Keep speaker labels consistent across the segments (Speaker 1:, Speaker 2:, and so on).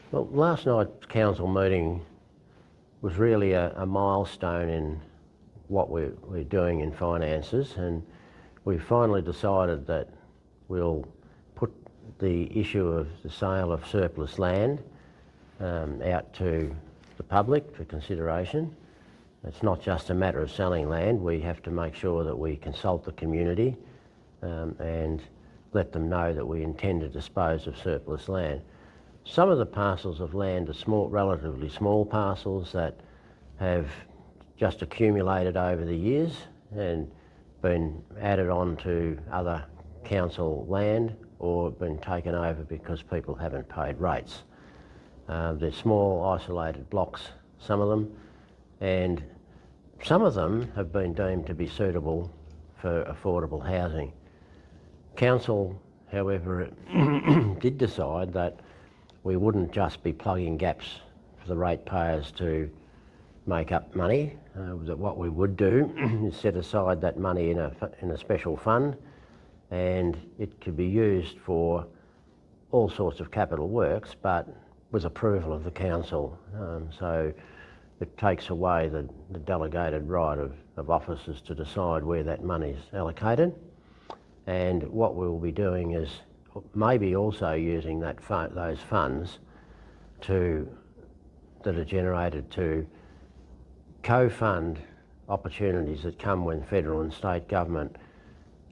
Speaker 1: Well, last night's council meeting was really a milestone in what we're doing in finances, and we finally decided that we'll put the issue of the sale of surplus land out to the public for consideration. It's not just a matter of selling land, we have to make sure that we consult the community and let them know that we intend to dispose of surplus land. Some of the parcels of land are small, relatively small parcels that have just accumulated over the years and been added on to other council land or been taken over because people haven't paid rates. They're small isolated blocks, some of them, and some of them have been deemed to be suitable for affordable housing. Council, however, did decide that we wouldn't just be plugging gaps for the ratepayers to make up money. That what we would do is set aside that money in a special fund, and it could be used for all sorts of capital works, but with approval of the council. So it takes away the delegated right of officers to decide where that money is allocated. And what we'll be doing is maybe also using those funds that are generated to co-fund opportunities that come when federal and state government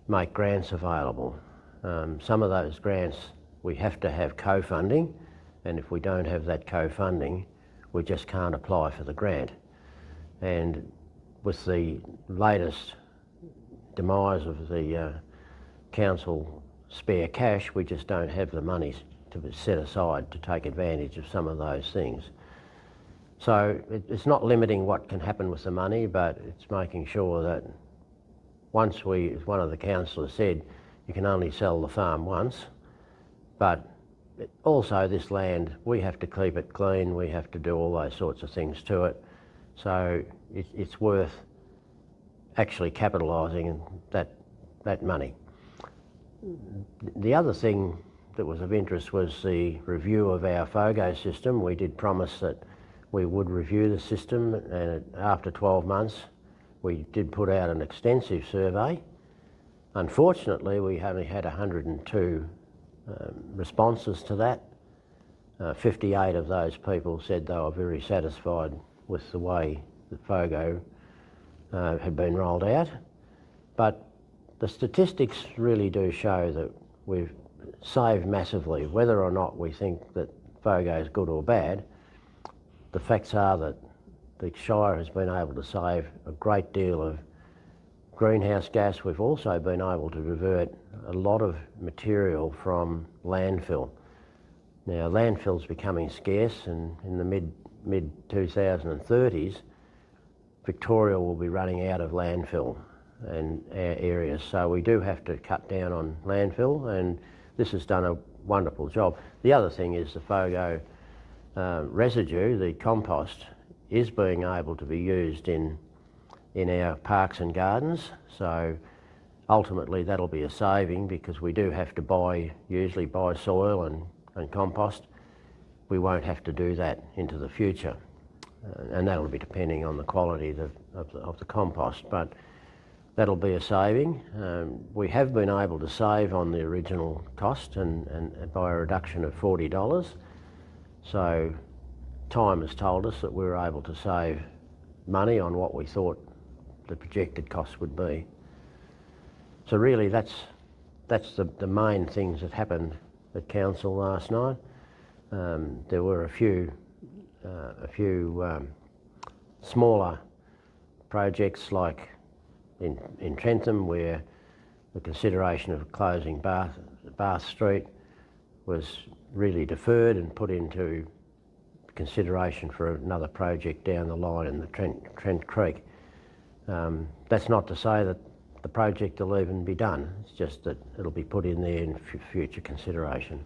Speaker 1: make grants available. Some of those grants we have to have co-funding, and if we don't have that co-funding, we just can't apply for the grant. And with the latest demise of the council spare cash, we just don't have the money to set aside to take advantage of some of those things. So it's not limiting what can happen with the money, but it's making sure that once as one of the councillors said, you can only sell the farm once, but also this land, we have to keep it clean, we have to do all those sorts of things to it. So it's worth actually capitalising that money. The other thing that was of interest was the review of our FOGO system. We did promise that we would review the system, and after 12 months we did put out an extensive survey. Unfortunately, we only had 102 responses to that. 58 of those people said they were very satisfied with the way the FOGO had been rolled out. But the statistics really do show that we've saved massively. Whether or not we think that FOGO is good or bad, the facts are that the Shire has been able to save a great deal of greenhouse gas. We've also been able to divert a lot of material from landfill. Now, landfill's becoming scarce, and in the mid-2030s, Victoria will be running out of landfill and areas. So we do have to cut down on landfill, and this has done a wonderful job. The other thing is the FOGO residue, the compost, is being able to be used in our parks and gardens. So ultimately that'll be a saving, because we do have to usually buy soil and compost. We won't have to do that into the future, and that'll be depending on the quality of the compost, but that'll be a saving. We have been able to save on the original cost and by a reduction of $40. So time has told us that we were able to save money on what we thought the projected cost would be. So really that's the main things that happened at council last night. There were a few smaller projects, like in Trentham, where the consideration of closing Bath Street was really deferred and put into consideration for another project down the line in the Trent Creek. That's not to say that the project will even be done, it's just that it'll be put in there in future consideration.